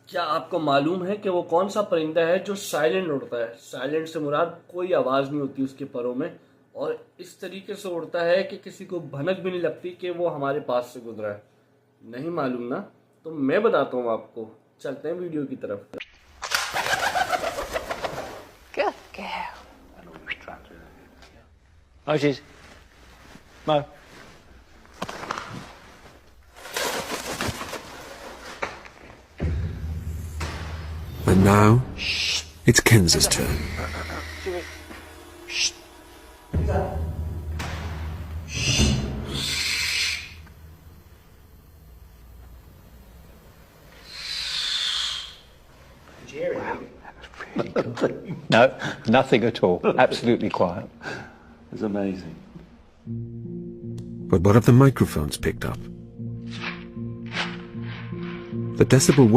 क्या आपको मालूम है कि वो कौन सा परिंदा है जो साइलेंट उड़ता है? साइलेंट से मुराद कोई आवाज़ नहीं होती उसके परों में, और इस तरीके से उड़ता है कि किसी को भनक भी नहीं लगती कि वो हमारे पास से गुजरा है। नहीं मालूम ना? तो मैं बताता हूँ आपको। चलते हैं वीडियो की तरफ। Good girl. Oh, she's... No. And now, it's Kenz's turn. No, nothing at all. Absolutely quiet. It's amazing. But what have the microphones picked up? The decibel